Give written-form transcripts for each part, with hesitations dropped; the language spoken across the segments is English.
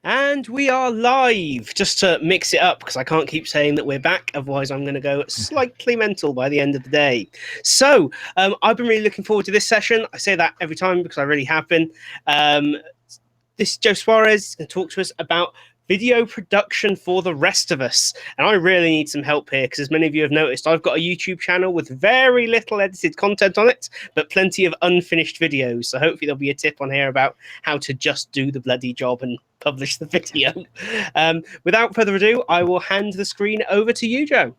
And we are live, just to mix it up, because I can't keep saying that we're back, otherwise I'm going to go slightly mental by the end of the day. So, I've been really looking forward to this session. I say that every time because I really have been. This is Joe Suarez going to talk to us about video production for the rest of us. And I really need some help here because, as many of you have noticed, I've got a YouTube channel with very little edited content on it, but plenty of unfinished videos. So hopefully there'll be a tip on here about how to just do the bloody job and publish the video. Without further ado, I will hand the screen over to you, Joe.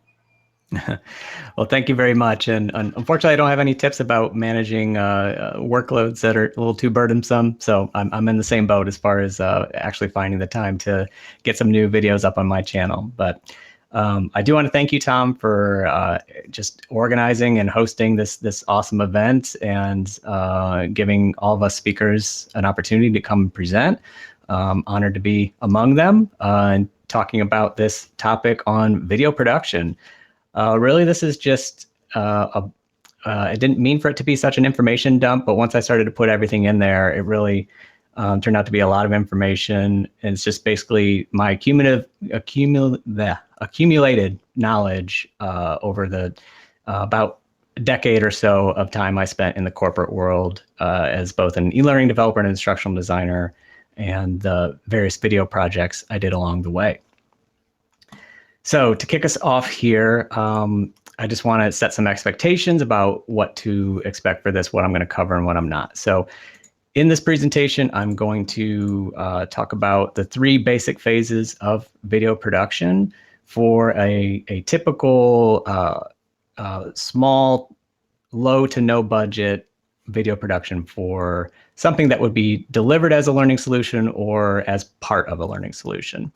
Well, thank you very much. And unfortunately, I don't have any tips about managing workloads that are a little too burdensome. So I'm in the same boat as far as actually finding the time to get some new videos up on my channel. But I do want to thank you, Tom, for just organizing and hosting this awesome event and giving all of us speakers an opportunity to come present. Honored to be among them and talking about this topic on video production. Really, this is just I didn't mean for it to be such an information dump, but once I started to put everything in there, it really turned out to be a lot of information. And it's just basically my accumulated knowledge over the about a decade or so of time I spent in the corporate world as both an e-learning developer and instructional designer, and the various video projects I did along the way. So to kick us off here, I just want to set some expectations about what to expect for this, what I'm going to cover and what I'm not. So in this presentation, I'm going to talk about the three basic phases of video production for a typical small, low to no budget video production for something that would be delivered as a learning solution or as part of a learning solution.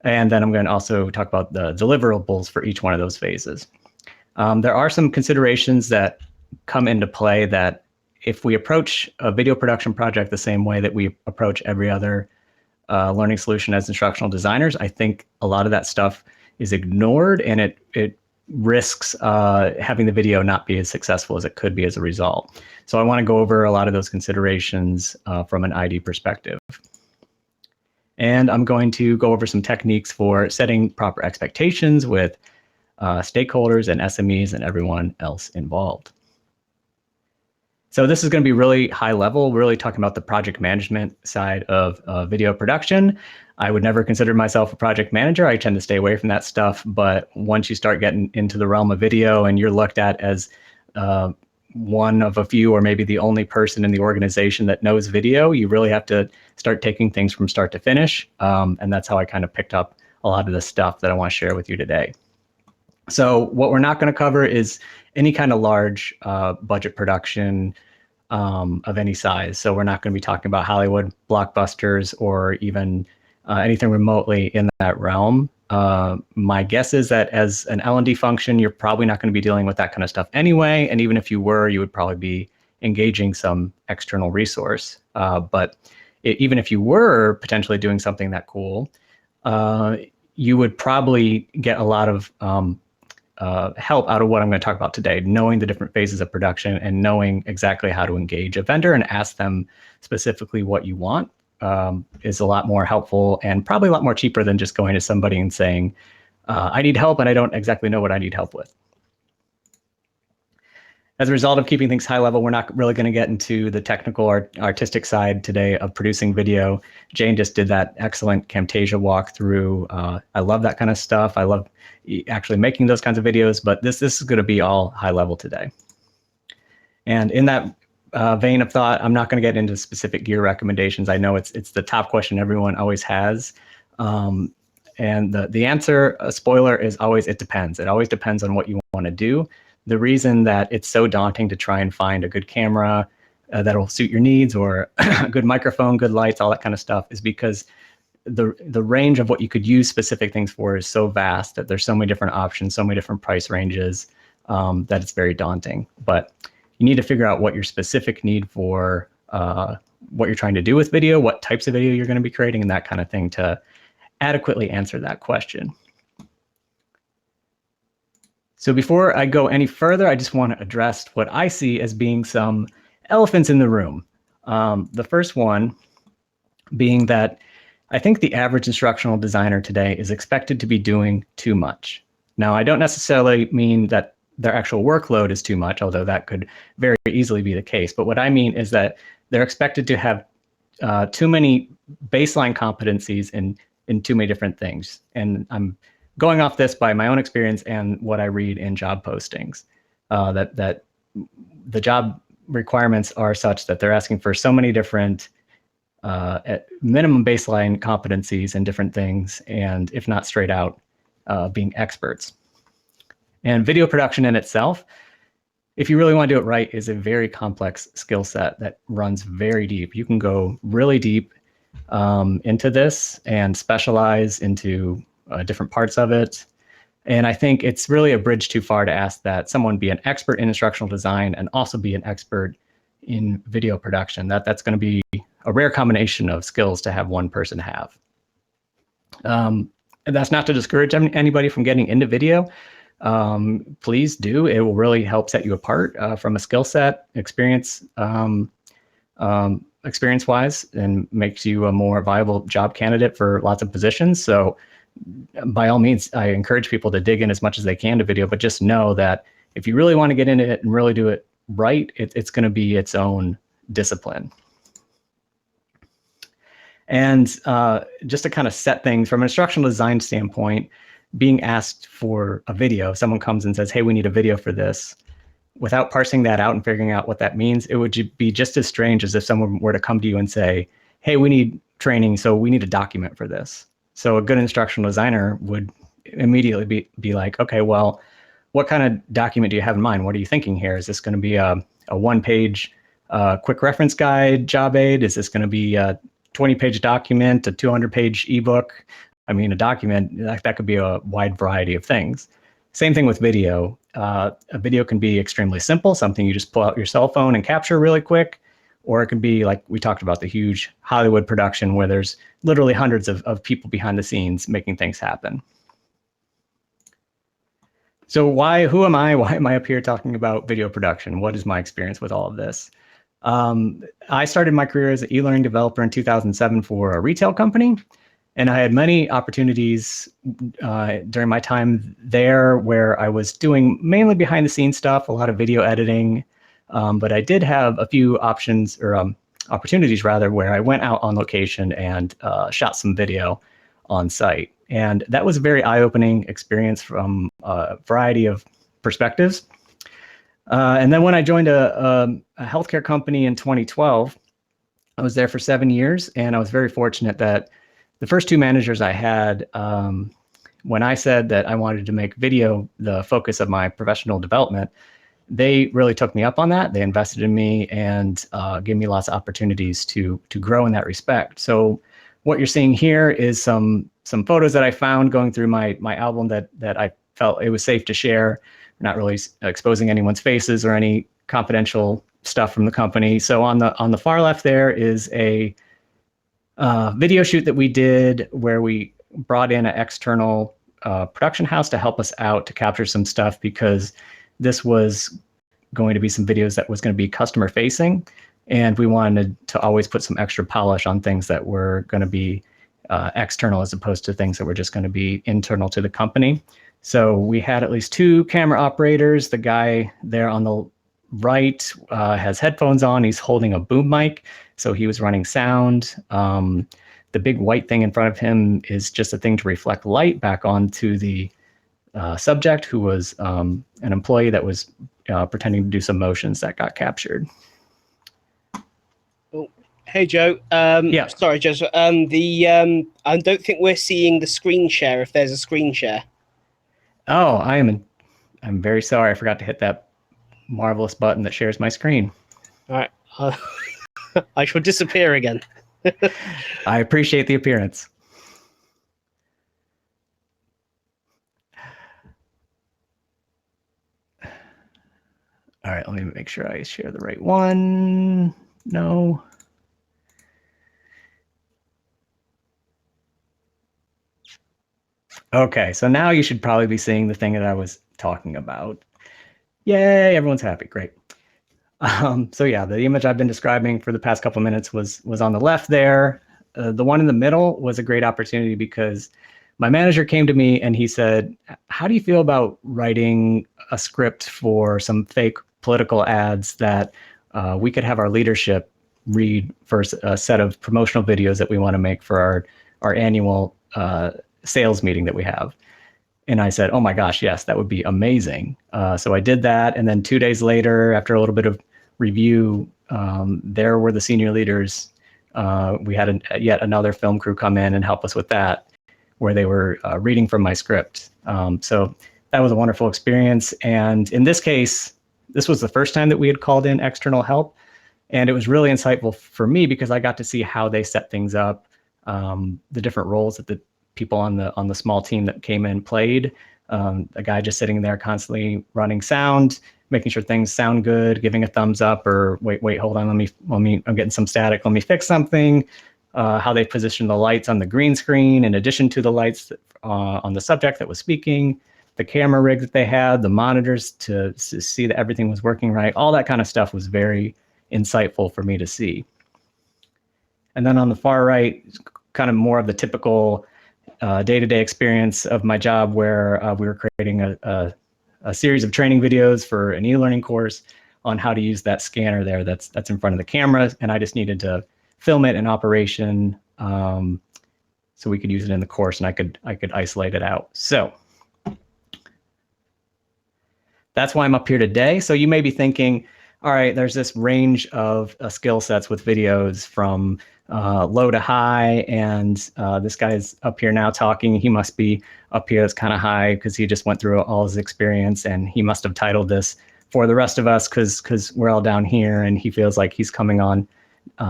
And then I'm going to also talk about the deliverables for each one of those phases. There are some considerations that come into play that if we approach a video production project the same way that we approach every other learning solution as instructional designers, I think a lot of that stuff is ignored, and it risks having the video not be as successful as it could be as a result. So I want to go over a lot of those considerations from an ID perspective. And I'm going to go over some techniques for setting proper expectations with stakeholders and SMEs and everyone else involved. So this is going to be really high level, really talking about the project management side of video production. I would never consider myself a project manager. I tend to stay away from that stuff. But once you start getting into the realm of video and you're looked at as one of a few or maybe the only person in the organization that knows video, you really have to start taking things from start to finish. And that's how I kind of picked up a lot of the stuff that I want to share with you today. So what we're not going to cover is any kind of large budget production of any size. So we're not going to be talking about Hollywood blockbusters or even anything remotely in that realm. My guess is that as an L&D function, you're probably not going to be dealing with that kind of stuff anyway. And even if you were, you would probably be engaging some external resource. But even if you were potentially doing something that cool, you would probably get a lot of help out of what I'm going to talk about today, knowing the different phases of production and knowing exactly how to engage a vendor and ask them specifically what you want. Is a lot more helpful and probably a lot more cheaper than just going to somebody and saying, I need help and I don't exactly know what I need help with. As a result of keeping things high level, we're not really going to get into the technical or artistic side today of producing video. Jane just did that excellent Camtasia walkthrough. I love that kind of stuff. I love actually making those kinds of videos, but this is going to be all high level today. And in that vein of thought, I'm not going to get into specific gear recommendations. I know it's the top question everyone always has. And the answer, spoiler, is always it depends. It always depends on what you want to do. The reason that it's so daunting to try and find a good camera that'll suit your needs or a good microphone, good lights, all that kind of stuff is because the range of what you could use specific things for is so vast that there's so many different options, so many different price ranges that it's very daunting. But you need to figure out what your specific need for what you're trying to do with video, what types of video you're going to be creating, and that kind of thing to adequately answer that question. So before I go any further, I just want to address what I see as being some elephants in the room. The first one being that I think the average instructional designer today is expected to be doing too much. Now, I don't necessarily mean that their actual workload is too much, although that could very easily be the case. But what I mean is that they're expected to have too many baseline competencies in too many different things. And I'm going off this by my own experience and what I read in job postings, that the job requirements are such that they're asking for so many different at minimum baseline competencies in different things, and if not straight out, being experts. And video production in itself, if you really want to do it right, is a very complex skill set that runs very deep. You can go really deep into this and specialize into different parts of it. And I think it's really a bridge too far to ask that someone be an expert in instructional design and also be an expert in video production. That's going to be a rare combination of skills to have one person have. And that's not to discourage anybody from getting into video. Please do. It will really help set you apart from a skill set, experience-wise, and makes you a more viable job candidate for lots of positions. So by all means, I encourage people to dig in as much as they can to video, but just know that if you really want to get into it and really do it right, it's going to be its own discipline. And just to kind of set things from an instructional design standpoint, being asked for a video, if someone comes and says, hey, we need a video for this, without parsing that out and figuring out what that means, it would be just as strange as if someone were to come to you and say, hey, we need training, so we need a document for this. So a good instructional designer would immediately be like, okay, well, what kind of document do you have in mind? What are you thinking here? Is this going to be a one-page quick reference guide, job aid? Is this going to be a 20-page document, a 200-page ebook? I mean, a document, that could be a wide variety of things. Same thing with video. A video can be extremely simple, something you just pull out your cell phone and capture really quick, or it could be like we talked about, the huge Hollywood production where there's literally hundreds of people behind the scenes making things happen. So who am I? Why am I up here talking about video production? What is my experience with all of this? I started my career as an e-learning developer in 2007 for a retail company. And I had many opportunities during my time there where I was doing mainly behind the scenes stuff, a lot of video editing. But I did have a few options or opportunities rather, where I went out on location and shot some video on site. And that was a very eye-opening experience from a variety of perspectives. And then when I joined a healthcare company in 2012, I was there for 7 years, and I was very fortunate that the first two managers I had, when I said that I wanted to make video the focus of my professional development, they really took me up on that. They invested in me and gave me lots of opportunities to grow in that respect. So what you're seeing here is some photos that I found going through my album that I felt it was safe to share. We're not really exposing anyone's faces or any confidential stuff from the company. So on the far left there is a video shoot that we did where we brought in an external production house to help us out to capture some stuff, because this was going to be some videos that was going to be customer facing, and we wanted to always put some extra polish on things that were going to be external as opposed to things that were just going to be internal to the company. So we had at least 2 camera operators. The guy there on the right has headphones on. He's holding a boom mic, so he was running sound. The big white thing in front of him is just a thing to reflect light back onto the subject, who was an employee that was pretending to do some motions that got captured. Oh, hey Joe. Yeah. Sorry, Joe. I don't think we're seeing the screen share. If there's a screen share. Oh, I'm very sorry. I forgot to hit that marvelous button that shares my screen. All right. I shall disappear again. I appreciate the appearance. All right, let me make sure I share the right one. No. Okay, so now you should probably be seeing the thing that I was talking about. Yay, everyone's happy, great. So yeah, the image I've been describing for the past couple of minutes was on the left there. the one in the middle was a great opportunity because my manager came to me and he said, how do you feel about writing a script for some fake political ads that we could have our leadership read for a set of promotional videos that we want to make for our annual sales meeting that we have? And I said, oh my gosh, yes, that would be amazing. So I did that. And then 2 days later, after a little bit of review, there were the senior leaders. We had yet another film crew come in and help us with that, where they were reading from my script. So that was a wonderful experience. And in this case, this was the first time that we had called in external help. And it was really insightful for me because I got to see how they set things up, the different roles that the people on the small team that came in played. A guy just sitting there constantly running sound, making sure things sound good, giving a thumbs up, or wait, hold on, let me, I'm getting some static, let me fix something. How they position the lights on the green screen in addition to the lights on the subject that was speaking, the camera rig that they had, the monitors to see that everything was working right. All that kind of stuff was very insightful for me to see. And then on the far right, kind of more of the typical day-to-day experience of my job, where we were creating a series of training videos for an e-learning course on how to use that scanner there that's in front of the camera, and I just needed to film it in operation so we could use it in the course, and I could isolate it out. So that's why I'm up here today. So you may be thinking, all right, there's this range of skill sets with videos from low to high, and this guy's up here now talking. He must be up here that's kind of high because he just went through all his experience, and he must have titled this for the rest of us because we're all down here, and he feels like he's coming on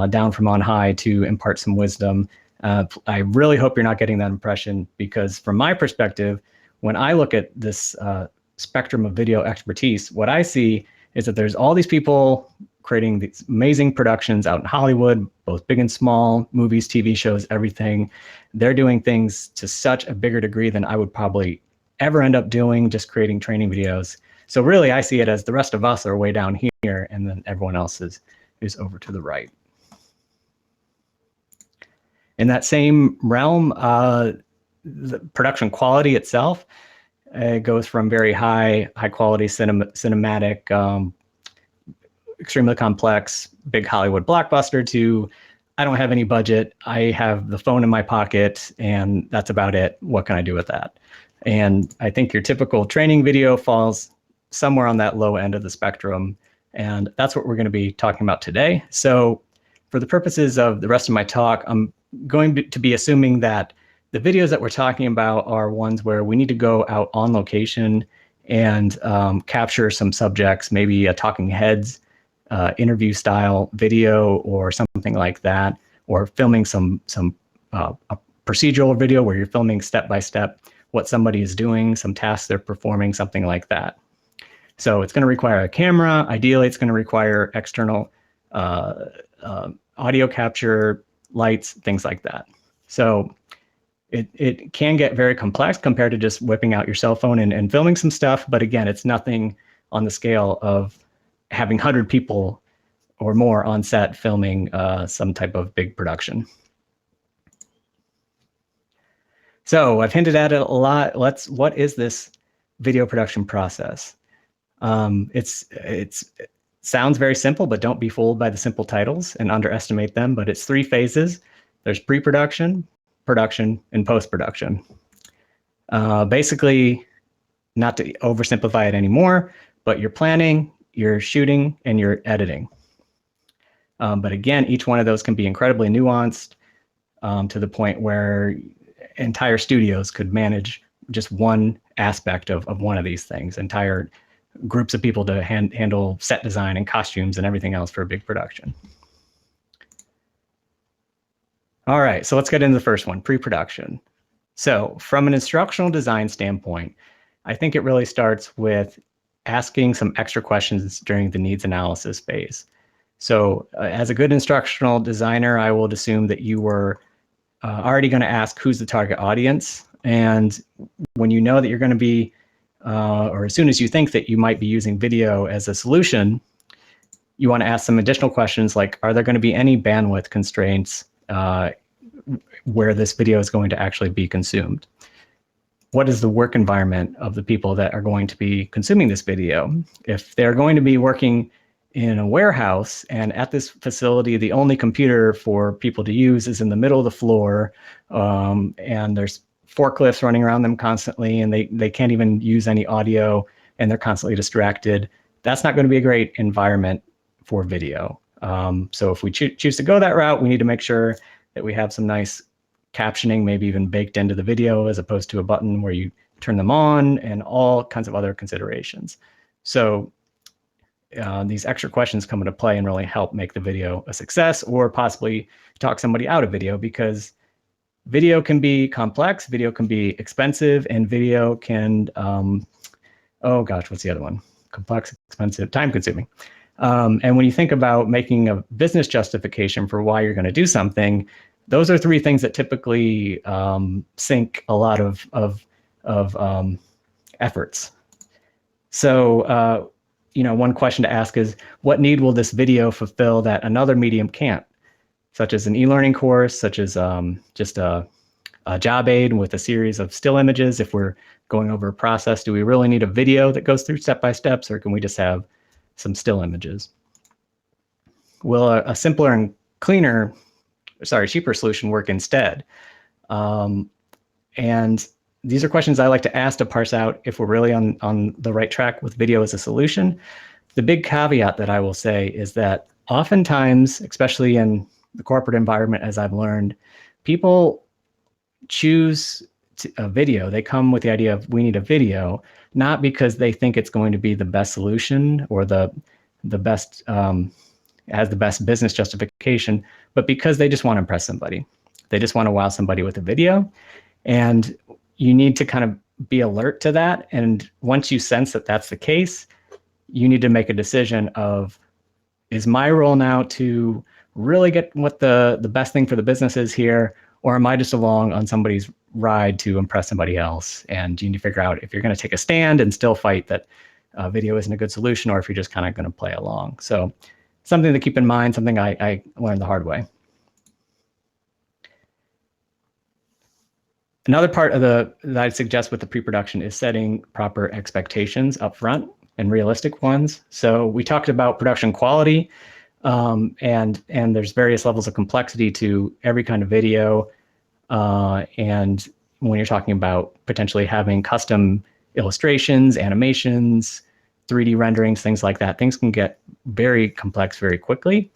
down from on high to impart some wisdom. I really hope you're not getting that impression, because from my perspective, when I look at this spectrum of video expertise, what I see is that there's all these people creating these amazing productions out in Hollywood, both big and small, movies, TV shows, everything. They're doing things to such a bigger degree than I would probably ever end up doing, just creating training videos. So really, I see it as the rest of us are way down here, and then everyone else is over to the right. In that same realm, the production quality itself goes from very high quality cinematic, extremely complex, big Hollywood blockbuster to, I don't have any budget, I have the phone in my pocket, and that's about it. What can I do with that? And I think your typical training video falls somewhere on that low end of the spectrum, and that's what we're going to be talking about today. So for the purposes of the rest of my talk, I'm going to be assuming that the videos that we're talking about are ones where we need to go out on location and capture some subjects, maybe a talking heads interview style video or something like that, or filming some a procedural video where you're filming step by step what somebody is doing, some tasks they're performing, something like that. So it's going to require a camera. Ideally, it's going to require external audio capture, lights, things like that. So it can get very complex compared to just whipping out your cell phone and filming some stuff. But again, it's nothing on the scale of having 100 people or more on set filming some type of big production. So I've hinted at it a lot. What is this video production process? It sounds very simple, but don't be fooled by the simple titles and underestimate them. But it's 3 phases. There's pre-production, production, and post-production. Basically, not to oversimplify it anymore, but you're planning, you're shooting, and you're editing. But again, each one of those can be incredibly nuanced to the point where entire studios could manage just one aspect of one of these things, entire groups of people to handle set design and costumes and everything else for a big production. All right, so let's get into the first one, pre-production. So from an instructional design standpoint, I think it really starts with asking some extra questions during the needs analysis phase. So as a good instructional designer, I would assume that you were already going to ask who's the target audience. And when you know that you're going to be, or as soon as you think that you might be using video as a solution, you want to ask some additional questions like, are there going to be any bandwidth constraints where this video is going to actually be consumed. What is the work environment of the people that are going to be consuming this video? If they're going to be working in a warehouse and at this facility, the only computer for people to use is in the middle of the floor, and there's forklifts running around them constantly, and they can't even use any audio, and they're constantly distracted, that's not going to be a great environment for video. So if we choose to go that route, we need to make sure that we have some nice captioning, maybe even baked into the video, as opposed to a button where you turn them on, and all kinds of other considerations. So these extra questions come into play and really help make the video a success, or possibly talk somebody out of video, because video can be complex, video can be expensive, and video can, oh gosh, what's the other one? Complex, expensive, time consuming. And when you think about making a business justification for why you're going to do something, those are three things that typically sink a lot of efforts. So, one question to ask is, what need will this video fulfill that another medium can't? Such as an e-learning course, such as just a job aid with a series of still images. If we're going over a process, do we really need a video that goes through step-by-steps, or can we just have some still images? Will a simpler and cheaper solution work instead? And these are questions I like to ask to parse out if we're really on the right track with video as a solution. The big caveat that I will say is that oftentimes, especially in the corporate environment, as I've learned, people choose a video. They come with the idea of, we need a video, not because they think it's going to be the best solution or the best, has the best business justification, but because they just want to impress somebody. They just want to wow somebody with a video. And you need to kind of be alert to that. And once you sense that that's the case, you need to make a decision of, is my role now to really get what the best thing for the business is here, or am I just along on somebody's ride to impress somebody else? And you need to figure out if you're going to take a stand and still fight that video isn't a good solution, or if you're just kind of going to play along. So something to keep in mind, something I learned the hard way. Another part of that I'd suggest with the pre-production is setting proper expectations up front, and realistic ones. So we talked about production quality, and there's various levels of complexity to every kind of video. And when you're talking about potentially having custom illustrations, animations, 3D renderings, things like that, things can get very complex very quickly.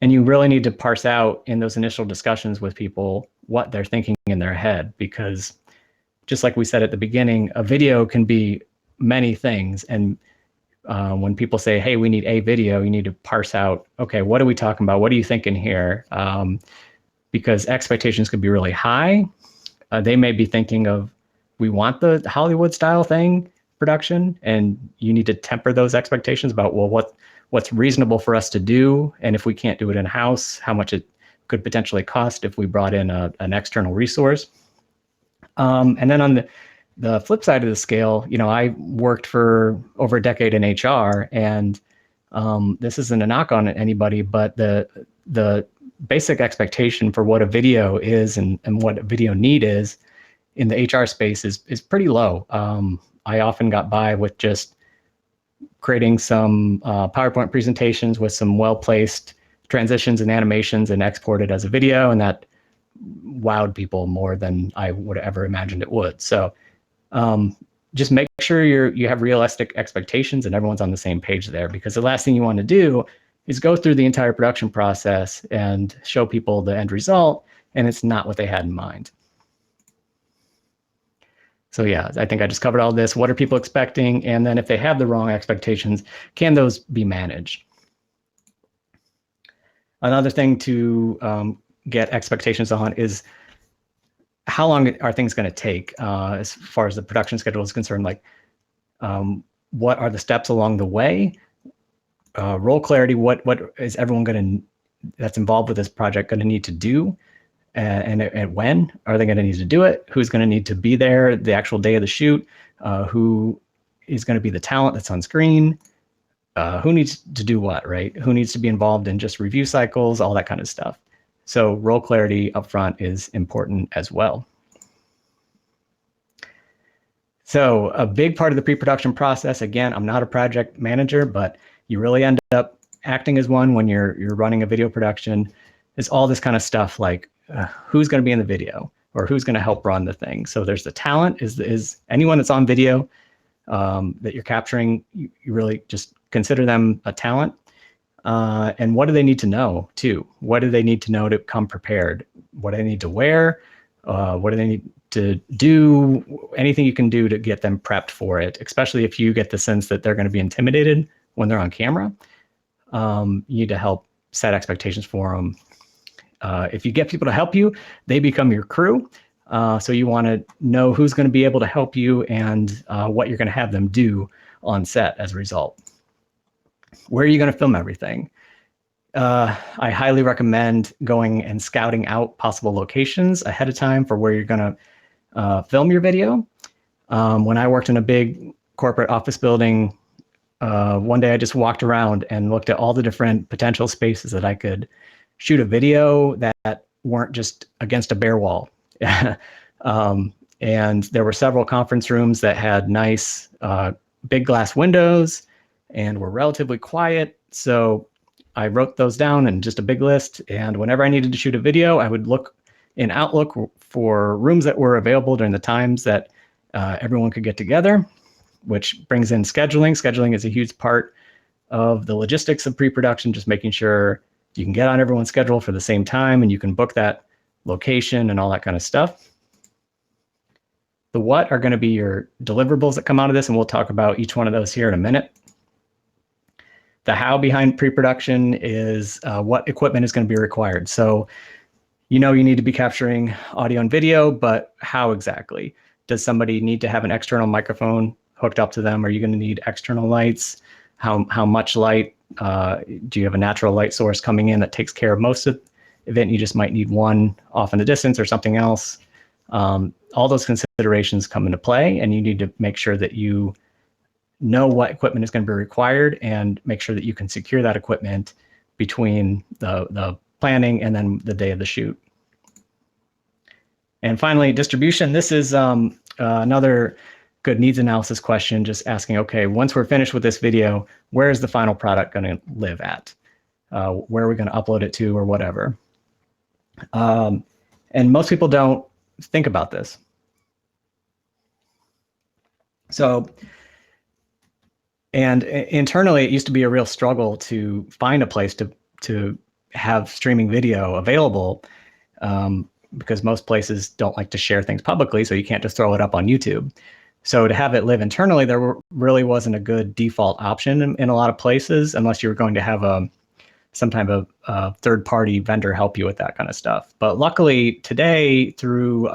And you really need to parse out in those initial discussions with people what they're thinking in their head, because just like we said at the beginning, a video can be many things. And when people say, hey, we need a video, you need to parse out, okay, what are we talking about? What are you thinking here? Because expectations could be really high. They may be thinking of, we want the Hollywood style thing production, and you need to temper those expectations about, well, what's reasonable for us to do, and if we can't do it in-house, how much it could potentially cost if we brought in an external resource. And then on the flip side of the scale, I worked for over a decade in HR, and this isn't a knock on anybody, but the basic expectation for what a video is and what a video need is in the HR space is pretty low. I often got by with just creating some PowerPoint presentations with some well-placed transitions and animations and exported as a video, and that wowed people more than I would have ever imagined it would. So just make sure you have realistic expectations and everyone's on the same page there, because the last thing you want to do is go through the entire production process and show people the end result, and it's not what they had in mind. So yeah, I think I just covered all this. What are people expecting? And then if they have the wrong expectations, can those be managed? Another thing to get expectations on is, how long are things going to take as far as the production schedule is concerned? Like, what are the steps along the way? Role clarity, what is everyone that's involved with this project going to need to do? And when are they going to need to do it? Who's going to need to be there the actual day of the shoot? Who is going to be the talent that's on screen? Who needs to do what, right? Who needs to be involved in just review cycles, all that kind of stuff. So role clarity upfront is important as well. So a big part of the pre-production process, again, I'm not a project manager, but you really end up acting as one when you're running a video production, is all this kind of stuff like who's going to be in the video or who's going to help run the thing. So there's the talent, is anyone that's on video that you're capturing, you really just consider them a talent. And what do they need to know too? What do they need to know to come prepared? What do they need to wear? What do they need to do? Anything you can do to get them prepped for it, especially if you get the sense that they're going to be intimidated when they're on camera. You need to help set expectations for them. If you get people to help you, they become your crew. So you want to know who's going to be able to help you and what you're going to have them do on set as a result. Where are you going to film everything? I highly recommend going and scouting out possible locations ahead of time for where you're going to film your video. When I worked in a big corporate office building, one day I just walked around and looked at all the different potential spaces that I could shoot a video that weren't just against a bare wall. And there were several conference rooms that had nice big glass windows and were relatively quiet. So I wrote those down in just a big list. And whenever I needed to shoot a video, I would look in Outlook for rooms that were available during the times that everyone could get together, which brings in scheduling. Scheduling is a huge part of the logistics of pre-production, just making sure you can get on everyone's schedule for the same time and you can book that location and all that kind of stuff. The what are going to be your deliverables that come out of this, and we'll talk about each one of those here in a minute. The how behind pre-production is what equipment is going to be required. So you need to be capturing audio and video, but how exactly? Does somebody need to have an external microphone hooked up to them? Are you going to need external lights? How much light? Do you have a natural light source coming in that takes care of most of the event? You just might need one off in the distance or something else. All those considerations come into play, and you need to make sure that you know what equipment is going to be required and make sure that you can secure that equipment between the planning and then the day of the shoot. And finally, distribution. This is another good needs analysis question, just asking, okay, once we're finished with this video, where is the final product going to live at? Where are we going to upload it to or whatever? And most people don't think about this. So, and internally, it used to be a real struggle to find a place to have streaming video available because most places don't like to share things publicly, so you can't just throw it up on YouTube. So to have it live internally, there really wasn't a good default option in a lot of places, unless you were going to have some type of third-party vendor help you with that kind of stuff. But luckily today, through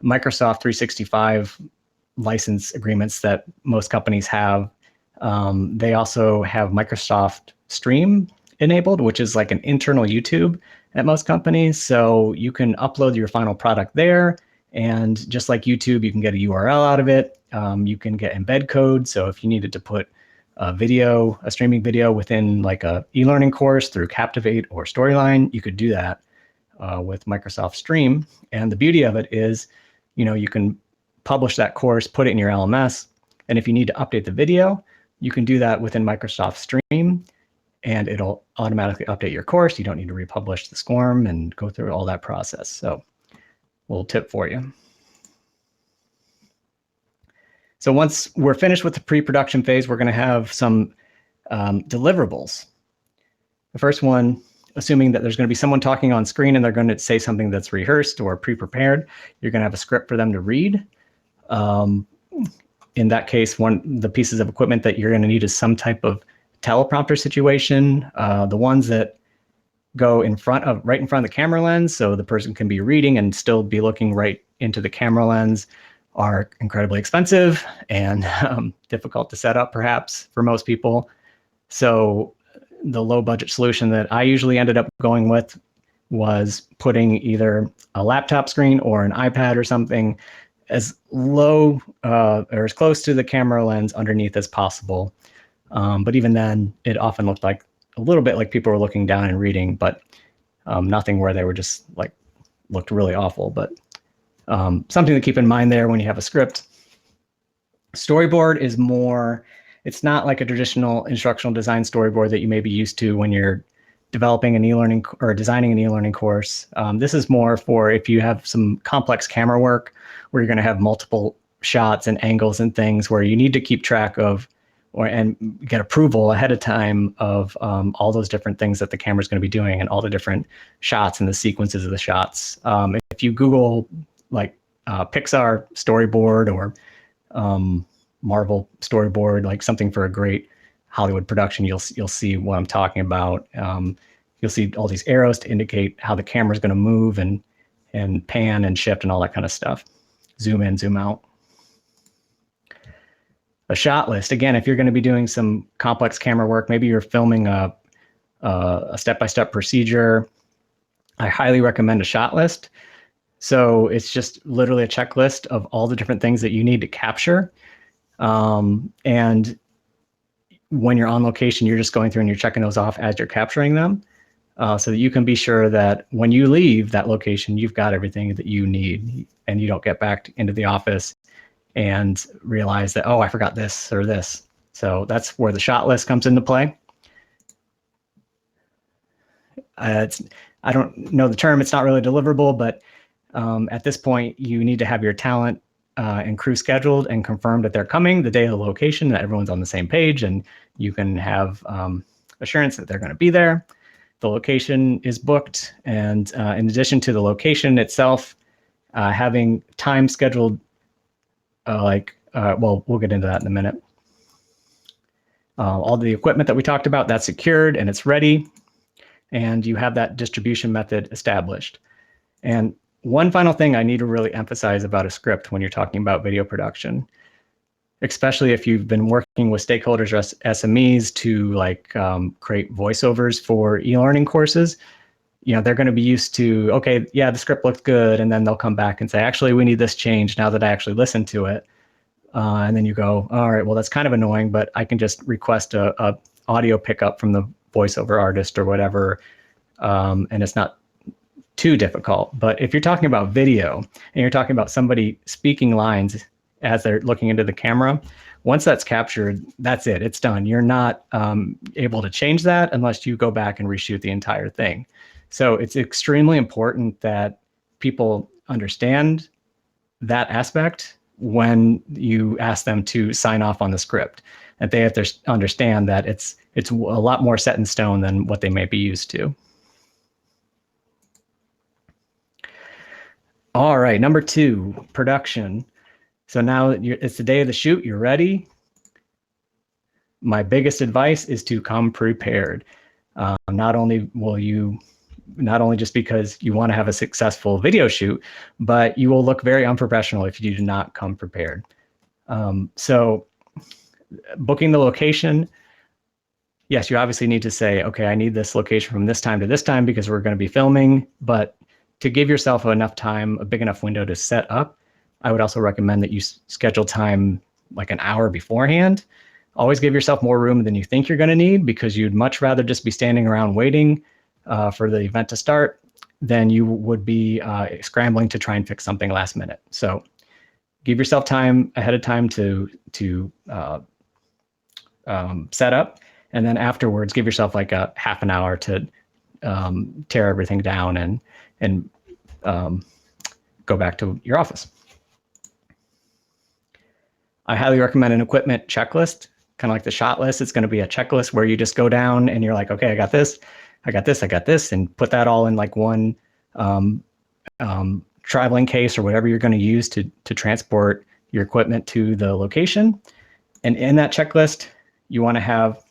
Microsoft 365 license agreements that most companies have, they also have Microsoft Stream enabled, which is like an internal YouTube at most companies. So you can upload your final product there. And just like YouTube, you can get a URL out of it. You can get embed code. So if you needed to put a streaming video within like a e-learning course through Captivate or Storyline, you could do that with Microsoft Stream. And the beauty of it is, you can publish that course, put it in your LMS. And if you need to update the video, you can do that within Microsoft Stream, and it'll automatically update your course. You don't need to republish the SCORM and go through all that process. So a little tip for you. So once we're finished with the pre-production phase, we're going to have some deliverables. The first one, assuming that there's going to be someone talking on screen and they're going to say something that's rehearsed or pre-prepared, you're going to have a script for them to read. In that case, the pieces of equipment that you're going to need is some type of teleprompter situation. The ones that go right in front of the camera lens, so the person can be reading and still be looking right into the camera lens, are incredibly expensive and difficult to set up, perhaps, for most people. So the low budget solution that I usually ended up going with was putting either a laptop screen or an iPad or something as low or as close to the camera lens underneath as possible. But even then, it often looked like a little bit like people were looking down and reading. But Nothing where they were just like looked really awful, but something to keep in mind there when you have a script. Storyboard is more, it's not like a traditional instructional design storyboard that you may be used to when you're developing an e-learning or designing an e-learning course. This is more for if you have some complex camera work where you're going to have multiple shots and angles and things where you need to keep track of and get approval ahead of time of all those different things that the camera is going to be doing and all the different shots and the sequences of the shots. If you Google like Pixar storyboard or Marvel storyboard, like something for a great Hollywood production, you'll see what I'm talking about. You'll see all these arrows to indicate how the camera is going to move and pan and shift and all that kind of stuff. Zoom in, zoom out. A shot list. Again, if you're going to be doing some complex camera work, maybe you're filming a step-by-step procedure, I highly recommend a shot list. So it's just literally a checklist of all the different things that you need to capture. And when you're on location, you're just going through and you're checking those off as you're capturing them, so that you can be sure that when you leave that location, you've got everything that you need and you don't get back into the office and realize that, oh, I forgot this or this. So that's where the shot list comes into play. I don't know the term, it's not really deliverable, but at this point, you need to have your talent and crew scheduled and confirmed that they're coming the day of the location, that everyone's on the same page, and you can have assurance that they're going to be there. The location is booked, and in addition to the location itself, having time scheduled, well, we'll get into that in a minute. All the equipment that we talked about, that's secured and it's ready, and you have that distribution method established. And one final thing I need to really emphasize about a script when you're talking about video production, especially if you've been working with stakeholders or SMEs to create voiceovers for e-learning courses, they're going to be used to, okay, yeah, the script looks good. And then they'll come back and say, actually, we need this change now that I actually listened to it. And then you go, all right, well, that's kind of annoying, but I can just request a audio pickup from the voiceover artist or whatever. And it's not too difficult. But if you're talking about video and you're talking about somebody speaking lines as they're looking into the camera, once that's captured, that's it. It's done. You're not able to change that unless you go back and reshoot the entire thing. So it's extremely important that people understand that aspect when you ask them to sign off on the script, that they have to understand that it's a lot more set in stone than what they may be used to. All right, number 2, production. So now it's the day of the shoot, you're ready. My biggest advice is to come prepared. Not only just because you want to have a successful video shoot, but you will look very unprofessional if you do not come prepared. So booking the location, yes, you obviously need to say, okay, I need this location from this time to this time because we're going to be filming, but to give yourself enough time, a big enough window to set up, I would also recommend that you schedule time like an hour beforehand. Always give yourself more room than you think you're going to need, because you'd much rather just be standing around waiting for the event to start than you would be scrambling to try and fix something last minute. So give yourself time ahead of time to set up, and then afterwards give yourself like a half an hour to tear everything down and go back to your office. I highly recommend an equipment checklist, kind of like the shot list. It's going to be a checklist where you just go down and you're like, okay, I got this, I got this, I got this, and put that all in like one traveling case or whatever you're going to use to transport your equipment to the location. And in that checklist, you want to have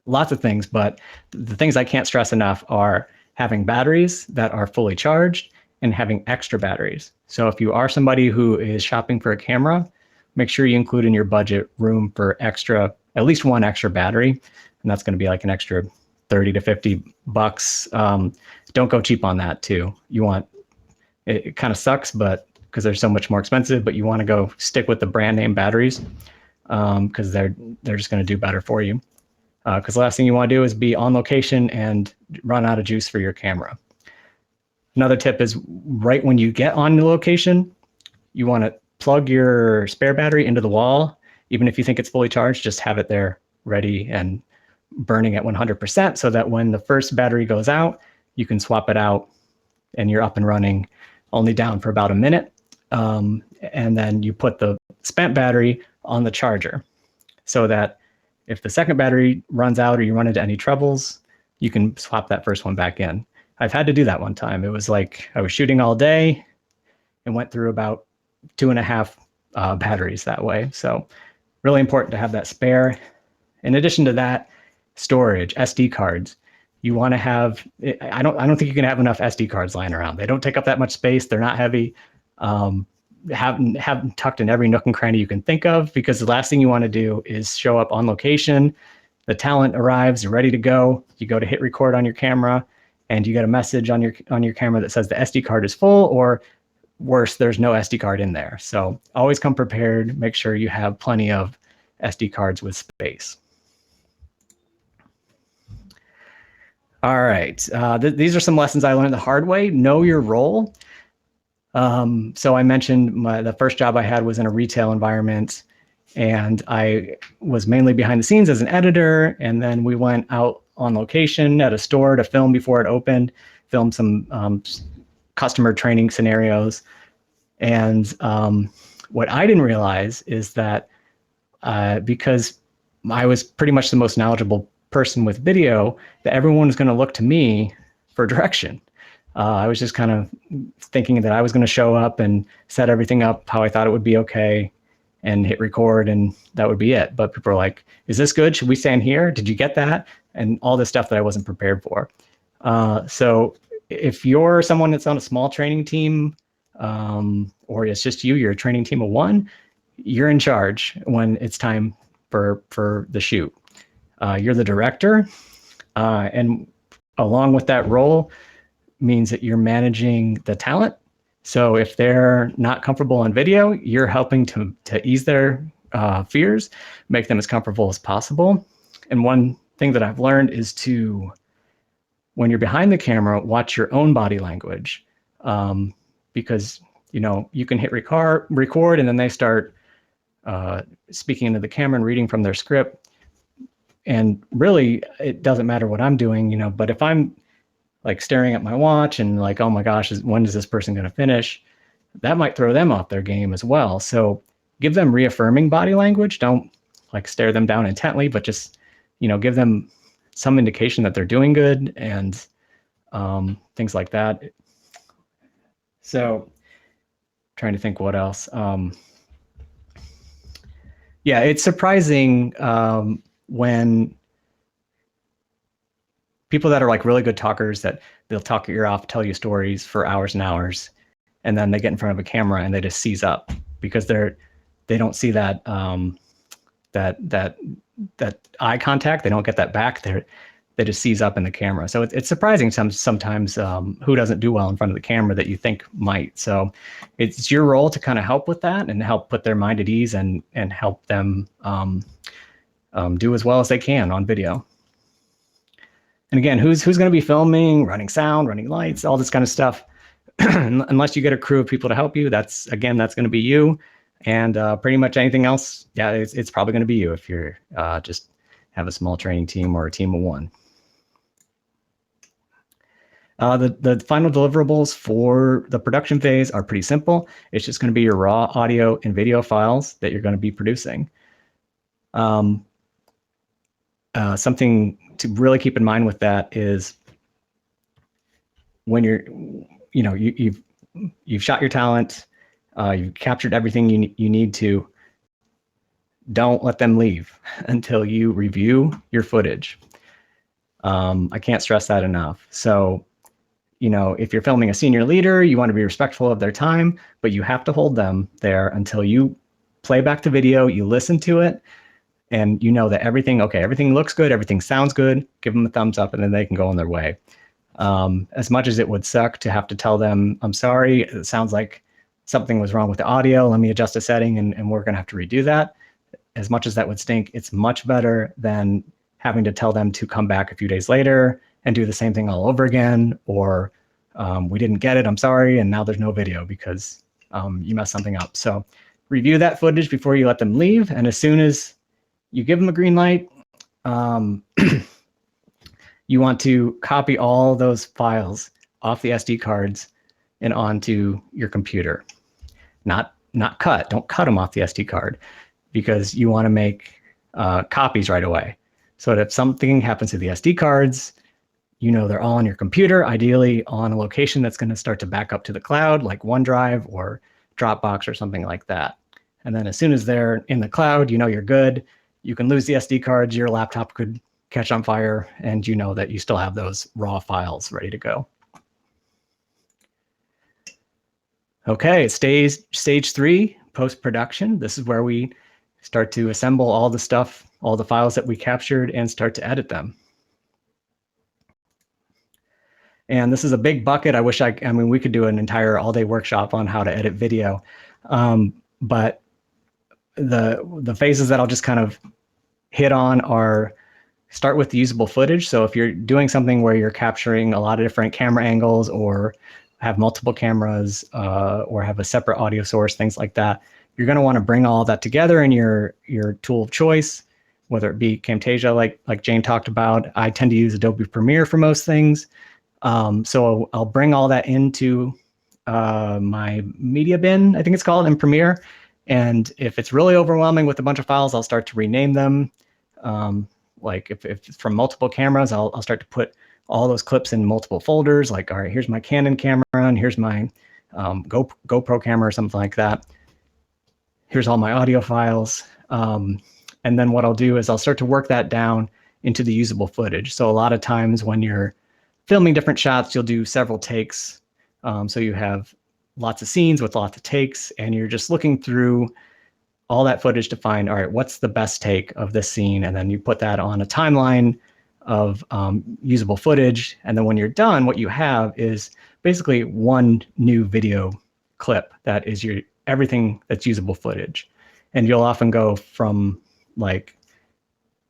lots of things, but the things I can't stress enough are having batteries that are fully charged and having extra batteries. So if you are somebody who is shopping for a camera, make sure you include in your budget room for at least one extra battery. And that's going to be like an extra 30 to 50 bucks. Don't go cheap on that too. It kind of sucks, but because they're so much more expensive, but you want to go stick with the brand name batteries because they're just going to do better for you. because the last thing you want to do is be on location and run out of juice for your camera. Another tip is right when you get on the location, you want to plug your spare battery into the wall. Even if you think it's fully charged, just have it there ready and burning at 100% so that when the first battery goes out, you can swap it out and you're up and running, only down for about a minute. And then you put the spent battery on the charger so that if the second battery runs out or you run into any troubles, you can swap that first one back in. I've had to do that one time. It was like I was shooting all day and went through about 2.5 batteries that way. So really important to have that spare. In addition to that, storage, SD cards. You want to have, I don't think you can have enough SD cards lying around. They don't take up that much space. They're not heavy. Have them tucked in every nook and cranny you can think of, because the last thing you want to do is show up on location. The talent arrives, you're ready to go. You go to hit record on your camera and you get a message on your camera that says the SD card is full, or worse, there's no SD card in there. So always come prepared. Make sure you have plenty of SD cards with space. All right, these are some lessons I learned the hard way. Know your role. So I mentioned the first job I had was in a retail environment, and I was mainly behind the scenes as an editor. And then we went out on location at a store to film before it opened, film some customer training scenarios. And what I didn't realize is that because I was pretty much the most knowledgeable person with video, that everyone was going to look to me for direction. I was just kind of thinking that I was going to show up and set everything up how I thought it would be okay and hit record, and that would be it. But people are like, is this good? Should we stand here? Did you get that? And all this stuff that I wasn't prepared for. So if you're someone that's on a small training team, or it's just you're a training team of one, you're in charge when it's time for the shoot. You're the director, and along with that role means that you're managing the talent. So if they're not comfortable on video, you're helping to ease their fears, make them as comfortable as possible. And one thing that I've learned is to, when you're behind the camera, watch your own body language, because you can hit record and then they start speaking into the camera and reading from their script. And really, it doesn't matter what I'm doing, but if I'm like staring at my watch and like, oh my gosh, when is this person going to finish? That might throw them off their game as well. So give them reaffirming body language. Don't like stare them down intently, but just, give them some indication that they're doing good and things like that. So trying to think what else. Yeah, it's surprising when people that are like really good talkers, that they'll talk your ear off, tell you stories for hours and hours, and then they get in front of a camera and they just seize up because they don't see that that eye contact. They don't get that back. They just seize up in the camera. So it's surprising sometimes who doesn't do well in front of the camera that you think might. So it's your role to kind of help with that and help put their mind at ease and help them do as well as they can on video. And again, who's going to be filming, running sound, running lights, all this kind of stuff. Unless you get a crew of people to help you, that's going to be you. And pretty much anything else, yeah, it's probably going to be you if you're just have a small training team or a team of one. The final deliverables for the production phase are pretty simple. It's just going to be your raw audio and video files that you're going to be producing. Something to really keep in mind with that is when you've shot your talent, you've captured everything you need to. Don't let them leave until you review your footage. I can't stress that enough. So, if you're filming a senior leader, you want to be respectful of their time, but you have to hold them there until you play back the video, you listen to it, and you know that everything looks good, everything sounds good, give them a thumbs up, and then they can go on their way. As much as it would suck to have to tell them, I'm sorry, it sounds like something was wrong with the audio, let me adjust a setting and we're going to have to redo that. As much as that would stink, it's much better than having to tell them to come back a few days later and do the same thing all over again, or we didn't get it, I'm sorry, and now there's no video because you messed something up. So review that footage before you let them leave, and as soon as you give them a green light, you want to copy all those files off the SD cards and onto your computer. Not cut. Don't cut them off the SD card, because you want to make copies right away. So that if something happens to the SD cards, you know they're all on your computer, ideally on a location that's going to start to back up to the cloud, like OneDrive or Dropbox or something like that. And then as soon as they're in the cloud, you know you're good. You can lose the SD cards, your laptop could catch on fire, and you know that you still have those raw files ready to go. Okay, stage 3, post-production. This is where we start to assemble all the stuff, all the files that we captured, and start to edit them. And this is a big bucket. I wish I mean, we could do an entire all-day workshop on how to edit video. But the phases that I'll just kind of hit on are, start with the usable footage. So if you're doing something where you're capturing a lot of different camera angles, or have multiple cameras, or have a separate audio source, things like that, you're going to want to bring all that together in your tool of choice, whether it be Camtasia, like Jane talked about. I tend to use Adobe Premiere for most things. So I'll bring all that into my media bin, I think it's called, in Premiere. And if it's really overwhelming with a bunch of files, I'll start to rename them. Like if it's from multiple cameras, I'll start to put all those clips in multiple folders. Like, all right, here's my Canon camera, and here's my GoPro camera or something like that. Here's all my audio files. And then what I'll do is I'll start to work that down into the usable footage. So a lot of times when you're filming different shots, you'll do several takes. So you have lots of scenes with lots of takes, and you're just looking through all that footage to find, all right, what's the best take of this scene? And then you put that on a timeline of usable footage. And then when you're done, what you have is basically one new video clip that is everything that's usable footage. And you'll often go from, like,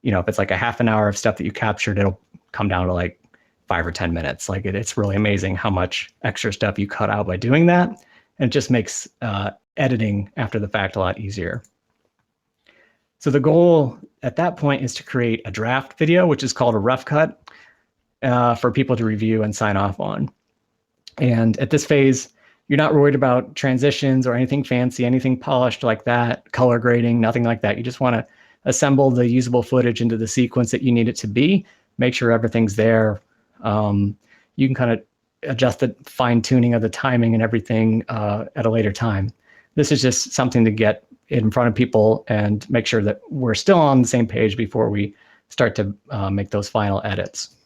you know, if it's like a half an hour of stuff that you captured, it'll come down to like 5 or 10 minutes. Like it's really amazing how much extra stuff you cut out by doing that. And it just makes editing after the fact a lot easier. So the goal at that point is to create a draft video, which is called a rough cut, for people to review and sign off on. And at this phase, you're not worried about transitions or anything fancy, anything polished like that, color grading, nothing like that. You just want to assemble the usable footage into the sequence that you need it to be, make sure everything's there. You can kind of adjust the fine tuning of the timing and everything at a later time. This is just something to get in front of people and make sure that we're still on the same page before we start to make those final edits.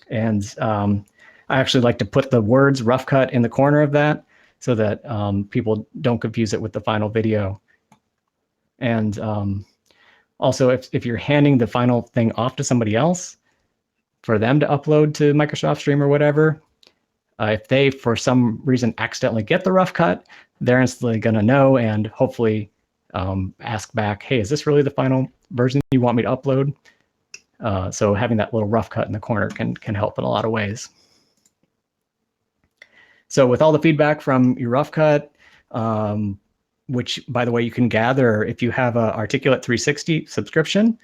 And I actually like to put the words rough cut in the corner of that so that people don't confuse it with the final video. And also, if you're handing the final thing off to somebody else for them to upload to Microsoft Stream or whatever, if they, for some reason, accidentally get the rough cut, they're instantly going to know and hopefully ask back, hey, is this really the final version you want me to upload? So having that little rough cut in the corner can help in a lot of ways. So with all the feedback from your rough cut, which, by the way, you can gather if you have a Articulate 360 subscription.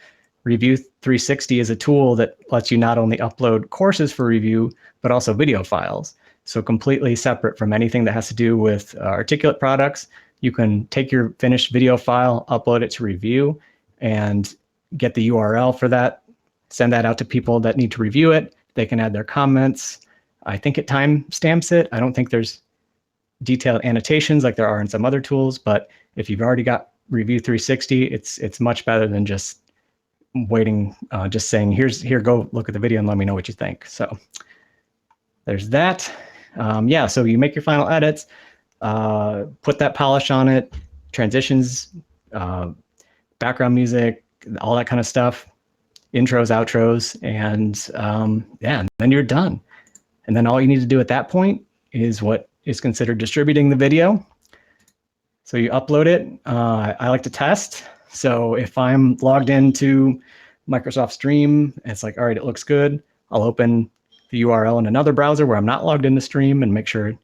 Review 360 is a tool that lets you not only upload courses for review, but also video files. So completely separate from anything that has to do with Articulate products. You can take your finished video file, upload it to review, and get the URL for that, send that out to people that need to review it. They can add their comments. I think it timestamps it. I don't think there's detailed annotations like there are in some other tools, but if you've already got Review 360, it's much better than just waiting, just saying, here, go look at the video and let me know what you think. So there's that. Yeah, so you make your final edits, put that polish on it, transitions, background music, all that kind of stuff, intros, outros, and yeah, and then you're done. And then all you need to do at that point is what is considered distributing the video. So you upload it. I like to test. So if I'm logged into Microsoft Stream. And it's like, all right, it looks good. I'll open the URL in another browser where I'm not logged into Stream and make sure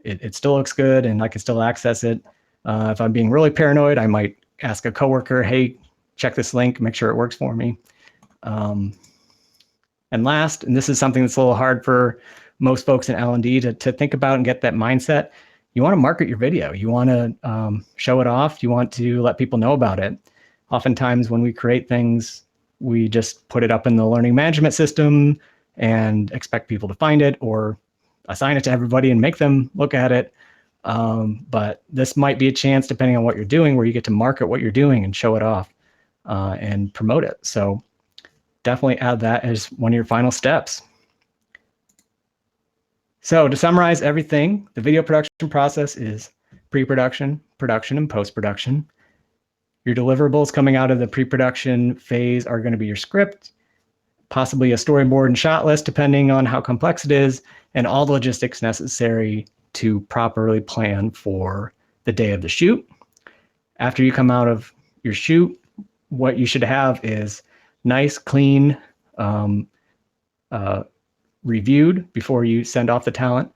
it still looks good and I can still access it. If I'm being really paranoid, I might ask a coworker, hey, check this link, make sure it works for me. And last, and this is something that's a little hard for most folks in L&D to think about and get that mindset, you want to market your video. You want to show it off. You want to let people know about it. Oftentimes when we create things, we just put it up in the learning management system and expect people to find it or assign it to everybody and make them look at it. But this might be a chance, depending on what you're doing, where you get to market what you're doing and show it off and promote it. So definitely add that as one of your final steps. So to summarize everything, the video production process is pre-production, production, and post-production. Your deliverables coming out of the pre-production phase are going to be your script, possibly a storyboard and shot list, depending on how complex it is, and all the logistics necessary to properly plan for the day of the shoot. After you come out of your shoot, what you should have is nice, clean, reviewed before you send off the talent,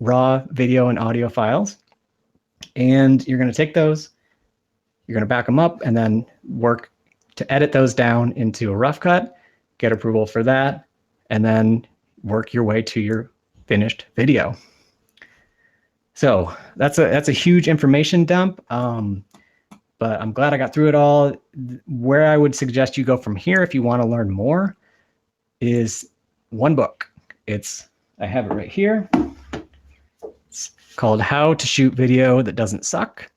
raw video and audio files. And you're going to take those, you're going to back them up, and then work to edit those down into a rough cut, get approval for that, and then work your way to your finished video. So that's a huge information dump, but I'm glad I got through it all. Where I would suggest you go from here if you want to learn more is one book. I have it right here. It's called How to Shoot Video That Doesn't Suck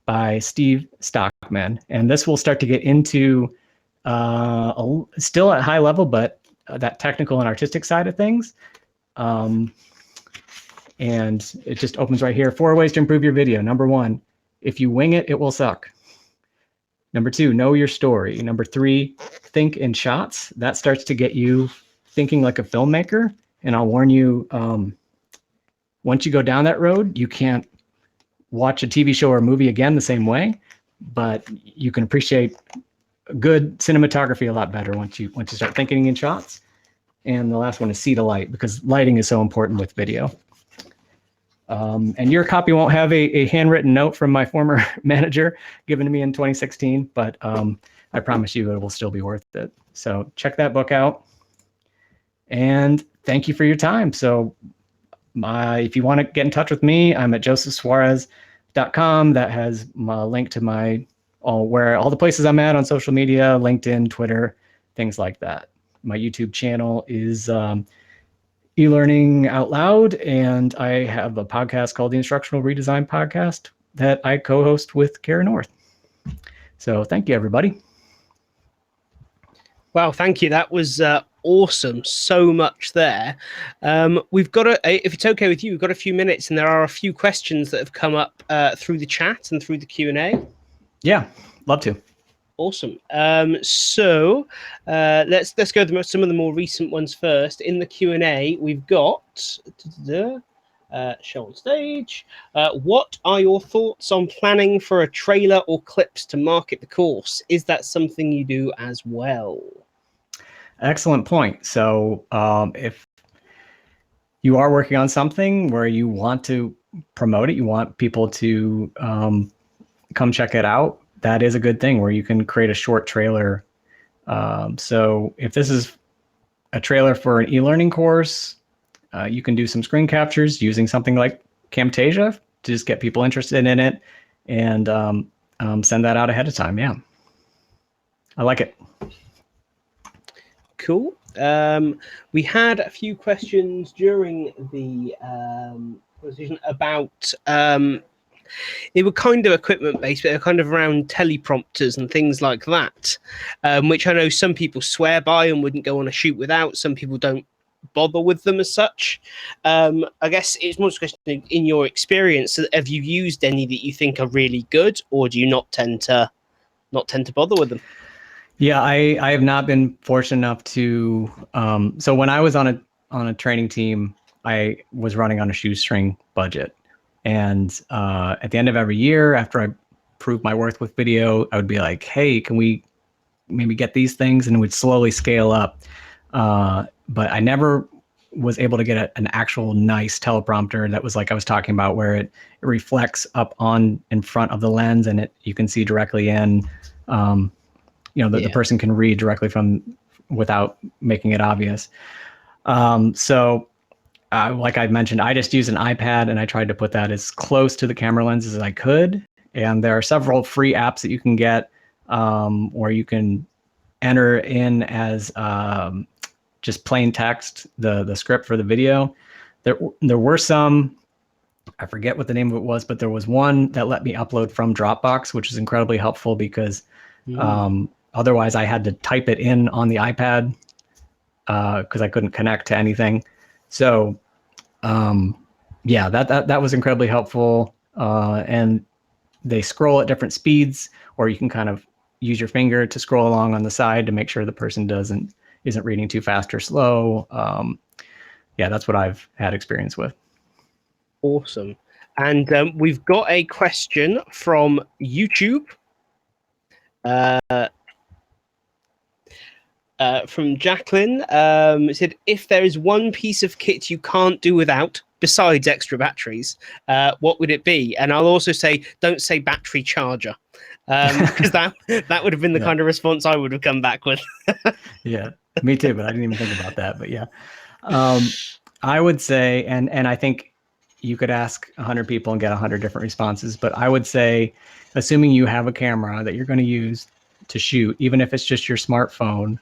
by Steve Stockman. And this will start to get into still at high level, but that technical and artistic side of things. And it just opens right here. 4 ways to improve your video. Number 1, if you wing it, it will suck. Number 2, know your story. Number 3, think in shots. That starts to get you thinking like a filmmaker. And I'll warn you, once you go down that road, you can't watch a TV show or a movie again the same way, but you can appreciate good cinematography a lot better once you start thinking in shots. And the last one is see the light, because lighting is so important with video. And your copy won't have a handwritten note from my former manager given to me in 2016, but I promise you it will still be worth it. So check that book out. And thank you for your time. So if you want to get in touch with me, I'm at josephsuarez.com. That has my link to all the places I'm at on social media, LinkedIn, Twitter, things like that. My YouTube channel is e-learning out loud, and I have a podcast called the Instructional Redesign Podcast that I co-host with Kara North. So thank you, everybody. Wow, thank you. That was awesome. So much there. We've got if it's okay with you, we've got a few minutes, and there are a few questions that have come up through the chat and through the Q&A. Yeah, love to. Awesome. So let's go through some of the more recent ones first. In the Q&A, we've got show on stage. What are your thoughts on planning for a trailer or clips to market the course? Is that something you do as well? Excellent point. So if you are working on something where you want to promote it, you want people to come check it out, that is a good thing where you can create a short trailer. So if this is a trailer for an e-learning course, you can do some screen captures using something like Camtasia to just get people interested in it and send that out ahead of time. Yeah, I like it. Cool. We had a few questions during the presentation about they were kind of equipment based, but they were kind of around teleprompters and things like that, which I know some people swear by and wouldn't go on a shoot without. Some people don't bother with them as such. I guess it's more a question in your experience. Have you used any that you think are really good, or do you not tend to bother with them? Yeah, I have not been fortunate enough to. So when I was on a training team, I was running on a shoestring budget, and at the end of every year, after I proved my worth with video, I would be like, "Hey, can we maybe get these things, and it would slowly scale up. But I never was able to get an actual nice teleprompter that was like I was talking about, where it reflects up on in front of the lens, and you can see directly in. The person can read directly from without making it obvious. So like I mentioned, I just used an iPad, and I tried to put that as close to the camera lenses as I could. And there are several free apps that you can get, where you can enter in as just plain text the script for the video. There were some, I forget what the name of it was, but there was one that let me upload from Dropbox, which is incredibly helpful because otherwise I had to type it in on the iPad because I couldn't connect to anything. So that was incredibly helpful. And they scroll at different speeds, or you can kind of use your finger to scroll along on the side to make sure the person isn't reading too fast or slow. That's what I've had experience with. Awesome. And we've got a question from YouTube. From Jacqueline. It said, if there is one piece of kit you can't do without, besides extra batteries, what would it be? And I'll also say, don't say battery charger, because that would have been the kind of response I would have come back with. Yeah, me too, but I didn't even think about that. But yeah, I would say, and I think you could ask 100 people and get 100 different responses, but I would say, assuming you have a camera that you're going to use to shoot, even if it's just your smartphone,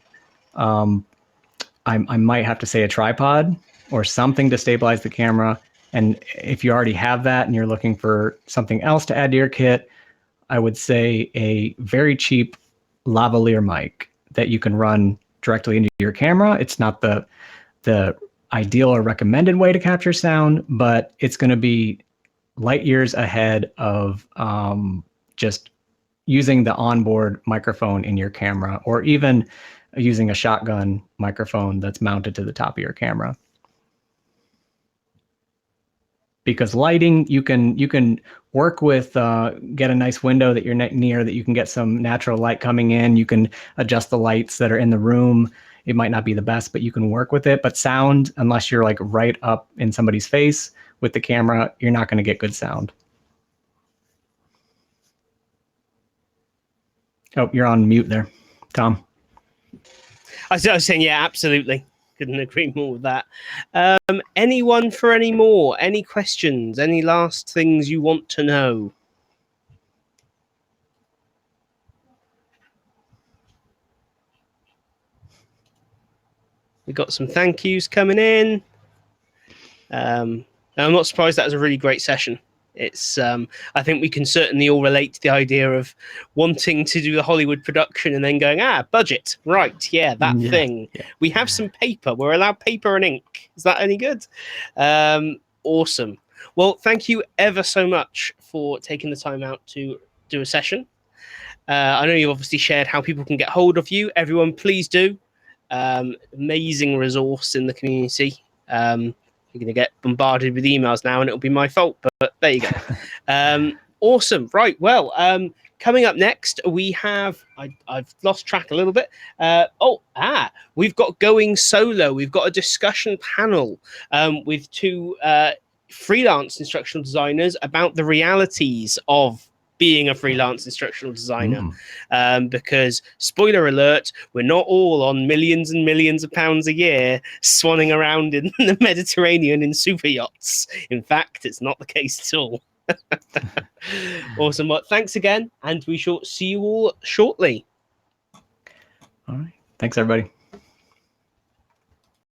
I might have to say a tripod or something to stabilize the camera. And if you already have that and you're looking for something else to add to your kit, I would say a very cheap lavalier mic that you can run directly into your camera. It's not the ideal or recommended way to capture sound, but it's going to be light years ahead of just using the onboard microphone in your camera, or even using a shotgun microphone that's mounted to the top of your camera. Because lighting, you can work with, get a nice window that you're near, that you can get some natural light coming in. You can adjust the lights that are in the room. It might not be the best, but you can work with it. But sound, unless you're like right up in somebody's face with the camera, you're not going to get good sound. Oh, you're on mute there, Tom. I was saying, yeah, absolutely. Couldn't agree more with that. Anyone for any more? Any questions? Any last things you want to know? We got some thank yous coming in. I'm not surprised. That was a really great session. It's I think we can certainly all relate to the idea of wanting to do the Hollywood production and then going, budget, right, that thing. Yeah. We have some paper. We're allowed paper and ink. Is that any good? Awesome. Well, thank you ever so much for taking the time out to do a session. I know you obviously shared how people can get hold of you. Everyone, please do. Amazing resource in the community. You're going to get bombarded with emails now, and it'll be my fault, but there you go. Awesome. Right. Well, coming up next, we have, I've lost track a little bit. We've got Going Solo. We've got a discussion panel with two freelance instructional designers about the realities of being a freelance instructional designer, because spoiler alert, we're not all on millions and millions of pounds a year swanning around in the Mediterranean in super yachts. In fact, it's not the case at all. Awesome. Well, thanks again, and we shall see you all shortly. All right. Thanks, everybody.